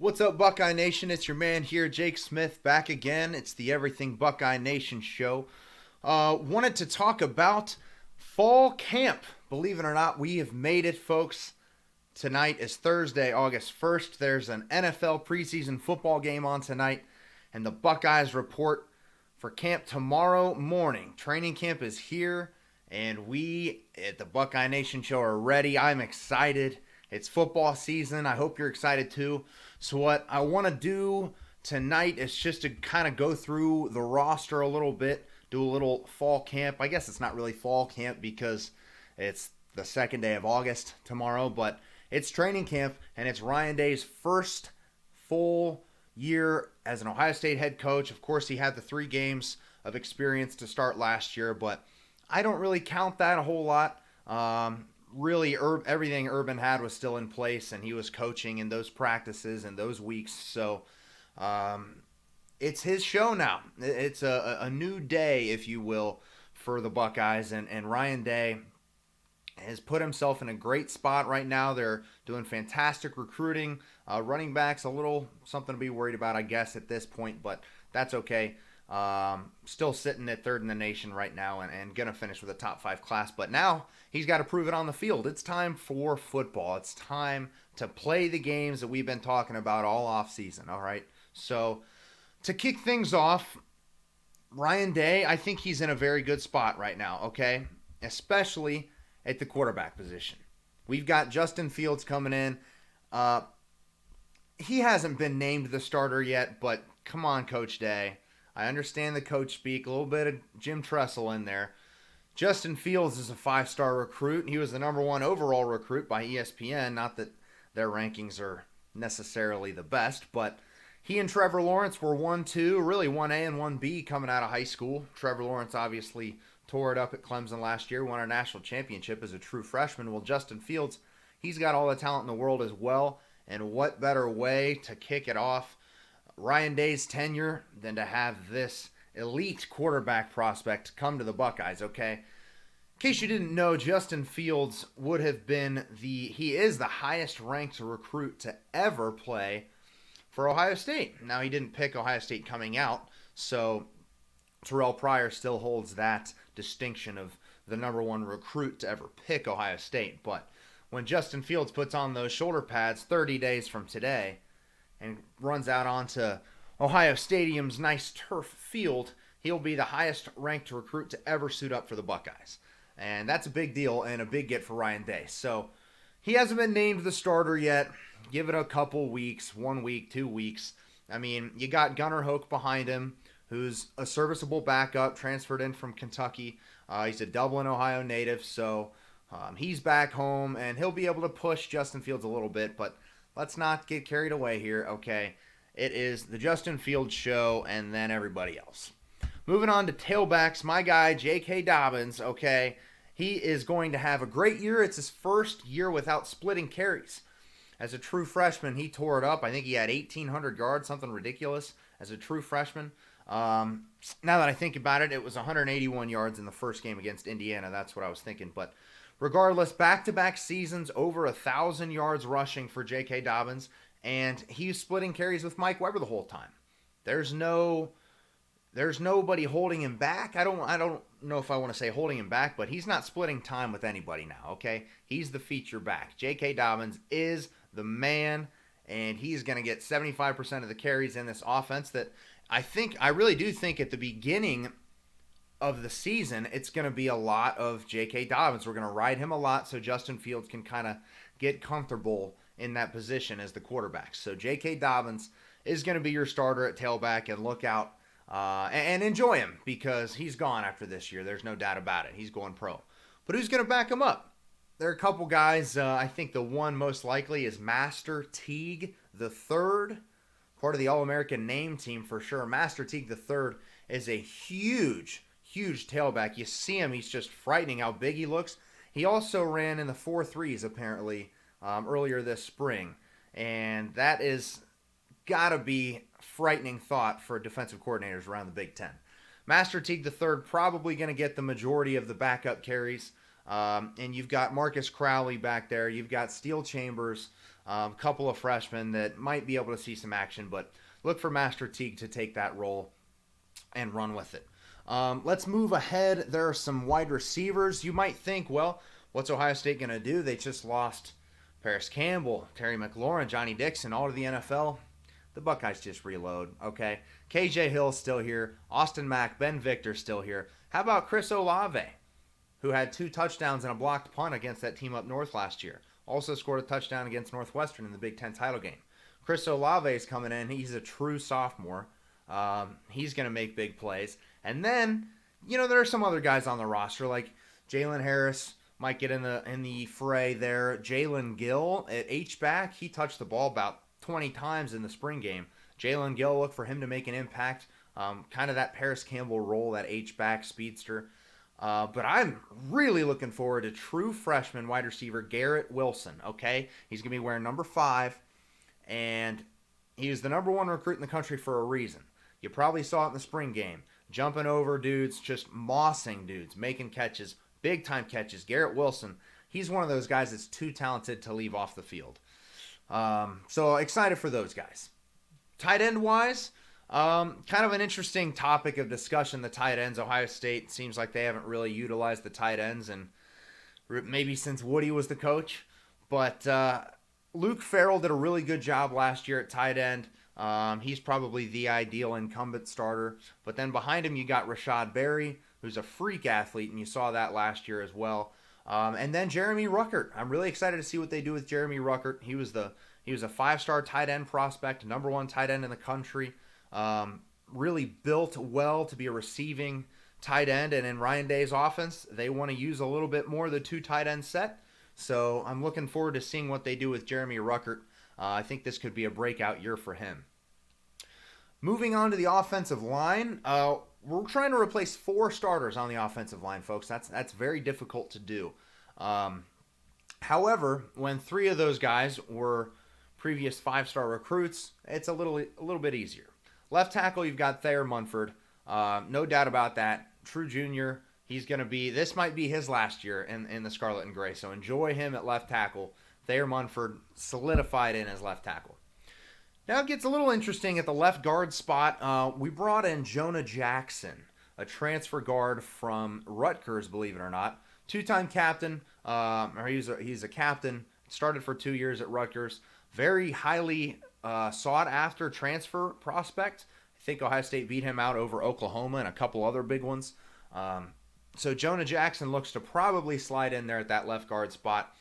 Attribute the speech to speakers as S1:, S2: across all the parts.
S1: What's up, Buckeye Nation? It's your man here, Jake Smith, back again. It's the Everything Buckeye Nation show. Wanted to talk about fall camp. Believe it or not, we have made it, folks. Tonight is Thursday, August 1st. There's an NFL preseason football game on tonight, and the Buckeyes report for camp tomorrow morning. Training camp is here, and we at the Buckeye Nation show are ready. I'm excited. It's football season. I hope you're excited too. So what I want to do tonight is just to kind of go through the roster a little bit, do a little fall camp. I guess it's not really fall camp because it's the second day of August tomorrow, but it's training camp, and it's Ryan Day's first full year as an Ohio State head coach. Of course, he had the 3 games of experience to start last year, but I don't really count that a whole lot. Really, everything Urban had was still in place, and he was coaching in those practices and those weeks. So it's his show now. It's a new day, if you will, for the Buckeyes. And Ryan Day has put himself in a great spot right now. They're doing fantastic recruiting. Running backs, a little something to be worried about, I guess, at this point, but that's okay. Still sitting at 3rd in the nation right now and going to finish with a top 5 class. But now he's got to prove it on the field. It's time for football. It's time to play the games that we've been talking about all off season. All right. So to kick things off, Ryan Day, I think he's in a very good spot right now. Okay. Especially at the quarterback position. We've got Justin Fields coming in. He hasn't been named the starter yet, but come on, Coach Day. I understand the coach speak, a little bit of Jim Tressel in there. Justin Fields is a 5-star recruit. He was the number 1 overall recruit by ESPN. Not that their rankings are necessarily the best, but he and Trevor Lawrence were 1-2, really 1A and 1B coming out of high school. Trevor Lawrence obviously tore it up at Clemson last year, won a national championship as a true freshman. Well, Justin Fields, he's got all the talent in the world as well, and what better way to kick it off Ryan Day's tenure than to have this elite quarterback prospect come to the Buckeyes, okay? In case you didn't know, Justin Fields would have been he is the highest ranked recruit to ever play for Ohio State. Now, he didn't pick Ohio State coming out, so Terrell Pryor still holds that distinction of the number 1 recruit to ever pick Ohio State. But when Justin Fields puts on those shoulder pads 30 days from today and runs out onto Ohio Stadium's nice turf field, he'll be the highest ranked recruit to ever suit up for the Buckeyes. And that's a big deal and a big get for Ryan Day. So he hasn't been named the starter yet. Give it a couple weeks, 1 week, 2 weeks. I mean, you got Gunnar Hoke behind him, who's a serviceable backup, transferred in from Kentucky. He's a Dublin, Ohio native, so he's back home, and he'll be able to push Justin Fields a little bit, but let's not get carried away here, okay? It is the Justin Fields show and then everybody else. Moving on to tailbacks, my guy, J.K. Dobbins, okay? He is going to have a great year. It's his first year without splitting carries. As a true freshman, he tore it up. I think he had 1,800 yards, something ridiculous, as a true freshman. Now that I think about it, it was 181 yards in the first game against Indiana. That's what I was thinking, but regardless, back-to-back seasons, over 1,000 yards rushing for J.K. Dobbins, and he's splitting carries with Mike Weber the whole time. There's nobody holding him back. I don't know if I want to say holding him back, but he's not splitting time with anybody now, okay? He's the feature back. J.K. Dobbins is the man, and he's going to get 75% of the carries in this offense that I really do think at the beginning of the season, it's going to be a lot of J.K. Dobbins. We're going to ride him a lot so Justin Fields can kind of get comfortable in that position as the quarterback. So J.K. Dobbins is going to be your starter at tailback, and look out and enjoy him because he's gone after this year. There's no doubt about it. He's going pro. But who's going to back him up? There are a couple guys. I think the one most likely is Master Teague III, part of the All-American name team for sure. Master Teague III is a huge tailback. You see him, he's just frightening how big he looks. He also ran in the 4.3s apparently earlier this spring, and that is got to be frightening thought for defensive coordinators around the Big Ten. Master Teague III probably going to get the majority of the backup carries, and you've got Marcus Crowley back there. You've got Steel Chambers. A couple of freshmen that might be able to see some action, but look for Master Teague to take that role and run with it. Let's move ahead. There are some wide receivers. You might think, well, what's Ohio State going to do? They just lost Paris Campbell, Terry McLaurin, Johnny Dixon, all to the NFL. The Buckeyes just reload, okay? KJ Hill's still here. Austin Mack, Ben Victor still here. How about Chris Olave, who had 2 touchdowns and a blocked punt against that team up north last year? Also scored a touchdown against Northwestern in the Big Ten title game. Chris Olave is coming in. He's a true sophomore. He's going to make big plays. And then, there are some other guys on the roster, like Jalen Harris might get in the fray there. Jalen Gill at H-back, he touched the ball about 20 times in the spring game. Jalen Gill, look for him to make an impact. Kind of that Paris Campbell role, that H-back speedster. But I'm really looking forward to true freshman wide receiver Garrett Wilson, okay? He's going to be wearing number 5, and he was the number 1 recruit in the country for a reason. You probably saw it in the spring game. Jumping over dudes, just mossing dudes, making catches, big-time catches. Garrett Wilson, he's one of those guys that's too talented to leave off the field. So excited for those guys. Tight end-wise, kind of an interesting topic of discussion, the tight ends. Ohio State seems like they haven't really utilized the tight ends, and maybe since Woody was the coach. But Luke Farrell did a really good job last year at tight end. He's probably the ideal incumbent starter. But then behind him, you got Rashad Berry, who's a freak athlete, and you saw that last year as well. And then Jeremy Ruckert. I'm really excited to see what they do with Jeremy Ruckert. He was a 5-star tight end prospect, number 1 tight end in the country. Really built well to be a receiving tight end. And in Ryan Day's offense, they want to use a little bit more of the 2 tight end set. So I'm looking forward to seeing what they do with Jeremy Ruckert. I think this could be a breakout year for him. Moving on to the offensive line, we're trying to replace 4 starters on the offensive line, folks. That's very difficult to do. However, when 3 of those guys were previous 5-star recruits, it's a little bit easier. Left tackle, you've got Thayer Munford. No doubt about that. True junior. He's going to be, this might be his last year in the Scarlet and Gray, so enjoy him at left tackle. Thayer Munford solidified in as left tackle. Now it gets a little interesting at the left guard spot. We brought in Jonah Jackson, a transfer guard from Rutgers, believe it or not. 2-time captain, he's a captain, started for 2 years at Rutgers. Very highly sought-after transfer prospect. I think Ohio State beat him out over Oklahoma and a couple other big ones. So Jonah Jackson looks to probably slide in there at that left guard spot.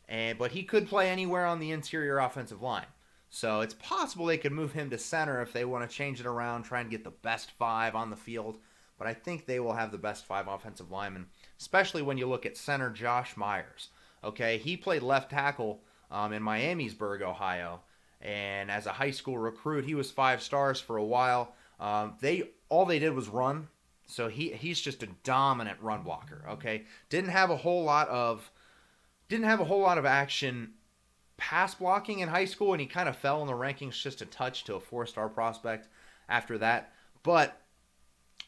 S1: But he could play anywhere on the interior offensive line. So it's possible they could move him to center if they want to change it around, try and get the best 5 on the field. But I think they will have the best 5 offensive linemen, especially when you look at center Josh Myers. Okay, he played left tackle in Miamisburg, Ohio. And as a high school recruit, he was 5 stars for a while. All they did was run. So he's just a dominant run blocker, okay? Didn't have a whole lot of action pass blocking in high school, and he kind of fell in the rankings just a touch to a 4-star prospect after that. But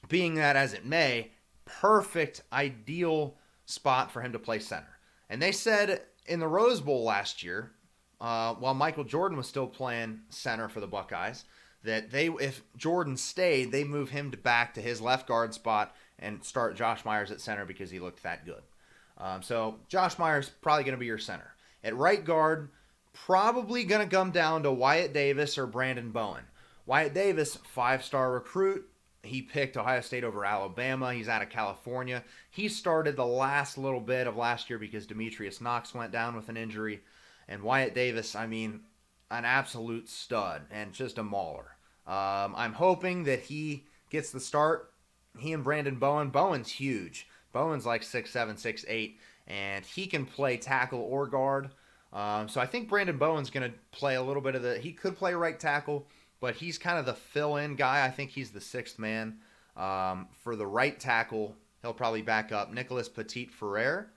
S1: being that as it may, perfect, ideal spot for him to play center. And they said in the Rose Bowl last year, while Michael Jordan was still playing center for the Buckeyes, that if Jordan stayed, they move him back to his left guard spot and start Josh Myers at center because he looked that good. So Josh Myers probably going to be your center. At right guard, probably going to come down to Wyatt Davis or Brandon Bowen. Wyatt Davis, 5-star recruit. He picked Ohio State over Alabama. He's out of California. He started the last little bit of last year because Demetrius Knox went down with an injury. And Wyatt Davis, an absolute stud and just a mauler. I'm hoping that he gets the start. He and Brandon Bowen. Bowen's huge. Bowen's like 6'7", 6'8", and he can play tackle or guard. So I think Brandon Bowen's going to play a little bit of he could play right tackle, but he's kind of the fill-in guy. I think he's the 6th man. For the right tackle, he'll probably back up Nicholas Petit-Ferrer,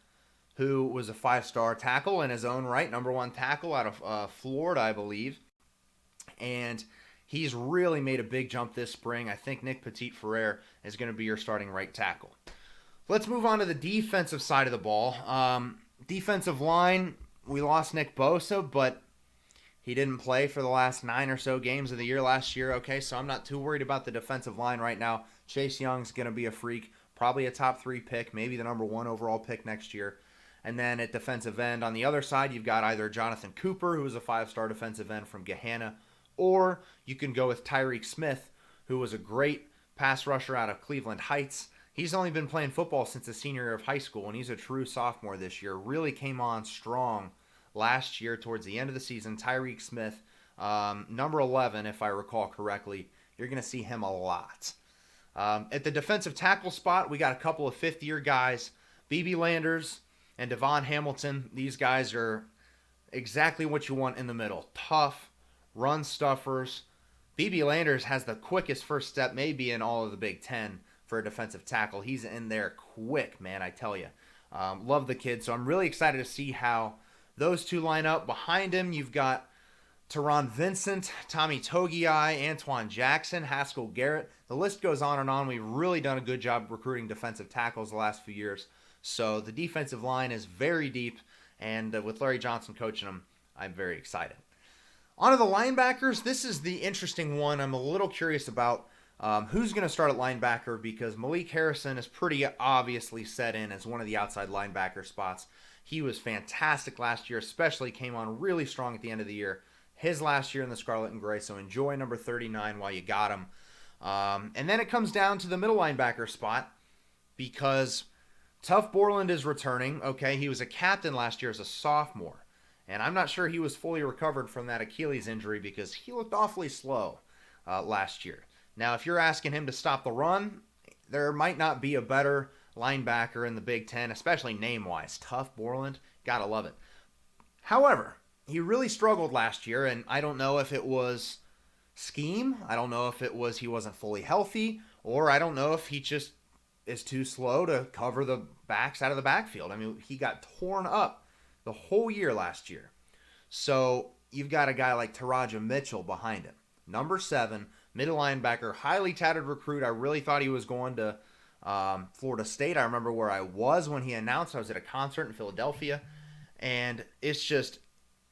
S1: who was a 5-star tackle in his own right, number 1 tackle out of Florida, I believe. And he's really made a big jump this spring. I think Nick Petit-Ferrer is going to be your starting right tackle. Let's move on to the defensive side of the ball. Defensive line, we lost Nick Bosa, but He didn't play for the last 9 or so games of the year last year, okay? So I'm not too worried about the defensive line right now. Chase Young's going to be a freak, probably a top 3 pick, maybe the number 1 overall pick next year. And then at defensive end on the other side, you've got either Jonathan Cooper, who was a 5-star defensive end from Gahanna, or you can go with Tyreek Smith, who was a great pass rusher out of Cleveland Heights. He's only been playing football since the senior year of high school, and he's a true sophomore this year. Really came on strong last year towards the end of the season. Tyreek Smith, number 11, if I recall correctly. You're going to see him a lot. At the defensive tackle spot, we got a couple of fifth-year guys, B.B. Landers and Devon Hamilton. These guys are exactly what you want in the middle. Tough, run stuffers. B.B. Landers has the quickest first step maybe in all of the Big Ten for a defensive tackle. He's in there quick, man, I tell you. Love the kid, so I'm really excited to see how those two line up. Behind him, you've got Teron Vincent, Tommy Togiai, Antoine Jackson, Haskell Garrett. The list goes on and on. We've really done a good job recruiting defensive tackles the last few years. So the defensive line is very deep, and with Larry Johnson coaching them, I'm very excited. On to the linebackers. This is the interesting one. I'm a little curious about who's going to start at linebacker, because Malik Harrison is pretty obviously set in as one of the outside linebacker spots. He was fantastic last year, especially came on really strong at the end of the year. His last year in the Scarlet and Gray, so enjoy number 39 while you got him. And then it comes down to the middle linebacker spot, because Tuff Borland is returning. Okay, he was a captain last year as a sophomore, and I'm not sure he was fully recovered from that Achilles injury because he looked awfully slow last year. Now, if you're asking him to stop the run, there might not be a better linebacker in the Big Ten, especially name-wise. Tuff Borland, gotta love it. However, he really struggled last year, and I don't know if it was scheme. I don't know if it was he wasn't fully healthy, or I don't know if he just is too slow to cover the backs out of the backfield. I mean, he got torn up the whole year last year. So you've got a guy like Taraja Mitchell behind him. Number 7, middle linebacker, highly touted recruit. I really thought he was going to Florida State. I remember where I was when he announced. I was at a concert in Philadelphia, and it's just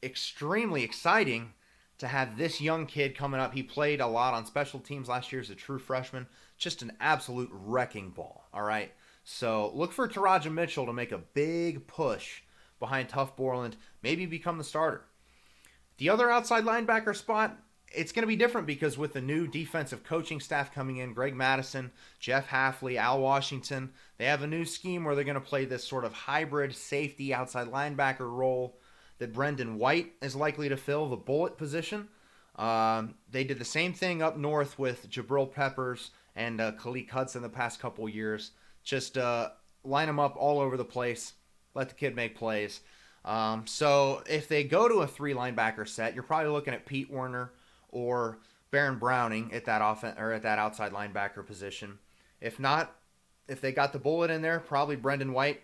S1: extremely exciting to have this young kid coming up. He played a lot on special teams last year as a true freshman. Just an absolute wrecking ball, all right? So look for Taraja Mitchell to make a big push behind Tuff Borland, maybe become the starter. The other outside linebacker spot, it's going to be different because with the new defensive coaching staff coming in, Greg Madison, Jeff Hafley, Al Washington, they have a new scheme where they're going to play this sort of hybrid safety outside linebacker role that Brendan White is likely to fill, the bullet position. They did the same thing up north with Jabril Peppers and Khalik Hudson the past couple years. Just line them up all over the place. Let the kid make plays. So if they go to a 3 linebacker set, you're probably looking at Pete Werner or Baron Browning at that at that outside linebacker position. If not, if they got the bullet in there, probably Brendan White,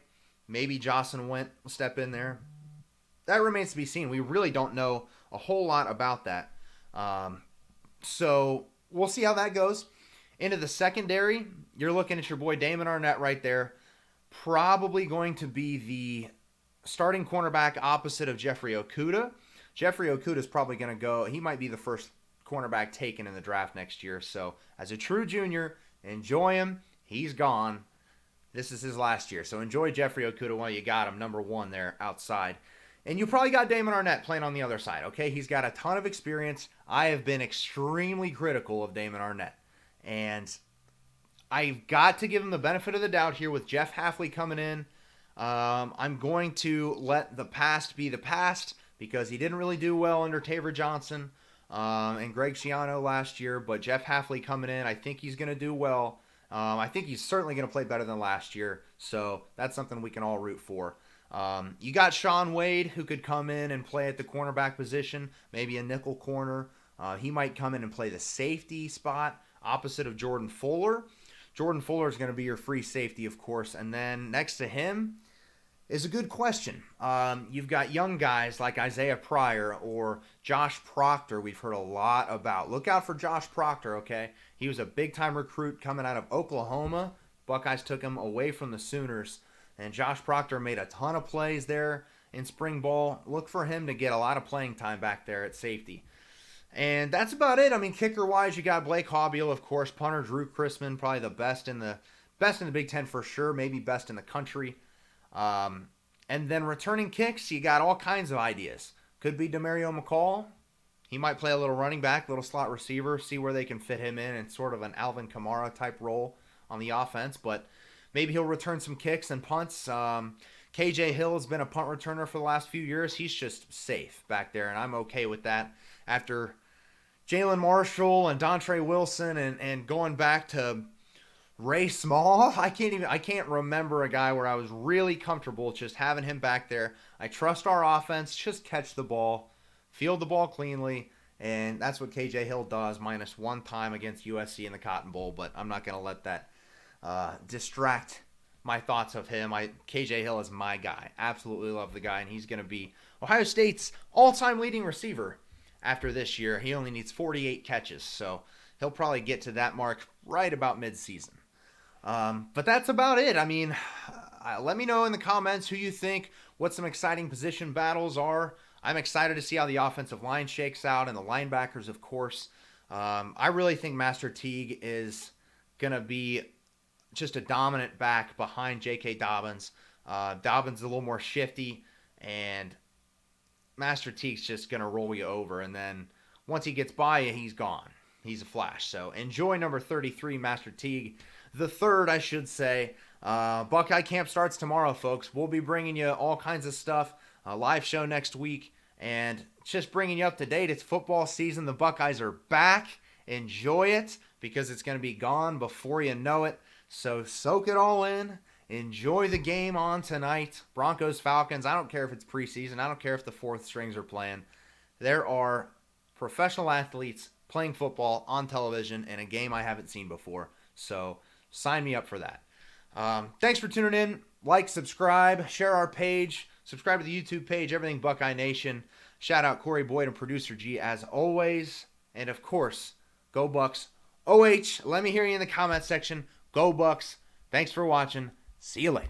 S1: maybe Jocelyn Went will step in there. That remains to be seen. We really don't know a whole lot about that. So we'll see how that goes. Into the secondary, you're looking at your boy Damon Arnett right there. Probably going to be the starting cornerback opposite of Jeffrey Okudah. Jeffrey Okudah is probably going to go. He might be the first cornerback taken in the draft next year. So as a true junior, enjoy him. He's gone. This is his last year. So enjoy Jeffrey Okudah while you got him, number 1 there outside. And you probably got Damon Arnett playing on the other side, okay? He's got a ton of experience. I have been extremely critical of Damon Arnett. And I've got to give him the benefit of the doubt here with Jeff Hafley coming in. I'm going to let the past be the past because he didn't really do well under Taver Johnson and Greg Schiano last year. But Jeff Hafley coming in, I think he's going to do well. I think he's certainly going to play better than last year. So that's something we can all root for. You got Sean Wade, who could come in and play at the cornerback position, maybe a nickel corner. He might come in and play the safety spot opposite of Jordan Fuller. Jordan Fuller is going to be your free safety, of course. And then next to him is a good question. You've got young guys like Isaiah Pryor or Josh Proctor we've heard a lot about. Look out for Josh Proctor, okay? He was a big-time recruit coming out of Oklahoma. Buckeyes took him away from the Sooners. And Josh Proctor made a ton of plays there in spring ball. Look for him to get a lot of playing time back there at safety. And that's about it. I mean, kicker-wise, you got Blake Hobbiel, of course. Punter Drew Chrisman, probably the best in the Big Ten for sure. Maybe best in the country. And then returning kicks, you got all kinds of ideas. Could be Demario McCall. He might play a little running back, little slot receiver. See where they can fit him in sort of an Alvin Kamara type role on the offense. But maybe he'll return some kicks and punts. KJ Hill has been a punt returner for the last few years. He's just safe back there, and I'm okay with that. After Jalen Marshall and Dontre Wilson and going back to Ray Small, I can't remember a guy where I was really comfortable just having him back there. I trust our offense. Just catch the ball, field the ball cleanly, and that's what KJ Hill does, minus one time against USC in the Cotton Bowl, but I'm not going to let that distract my thoughts of him. KJ Hill is my guy. Absolutely love the guy, and he's going to be Ohio State's all-time leading receiver after this year. He only needs 48 catches, so he'll probably get to that mark right about mid-season. But that's about it. I mean, let me know in the comments who you think, what some exciting position battles are. I'm excited to see how the offensive line shakes out, and the linebackers, of course. I really think Master Teague is going to be just a dominant back behind J.K. Dobbins. Dobbins is a little more shifty, and Master Teague's just going to roll you over. And then once he gets by you, he's gone. He's a flash. So enjoy number 33, Master Teague. The third, I should say. Buckeye Camp starts tomorrow, folks. We'll be bringing you all kinds of stuff. A live show next week. And just bringing you up to date. It's football season. The Buckeyes are back. Enjoy it because it's going to be gone before you know it. So soak it all in. Enjoy the game on tonight. Broncos, Falcons. I don't care if it's preseason. I don't care if the fourth strings are playing. There are professional athletes playing football on television in a game I haven't seen before. So sign me up for that. Thanks for tuning in. Like, subscribe, share our page. Subscribe to the YouTube page, Everything Buckeye Nation. Shout out Corey Boyd and Producer G as always. And of course, go Bucks. OH, let me hear you in the comment section. Go Bucks. Thanks for watching. See you later.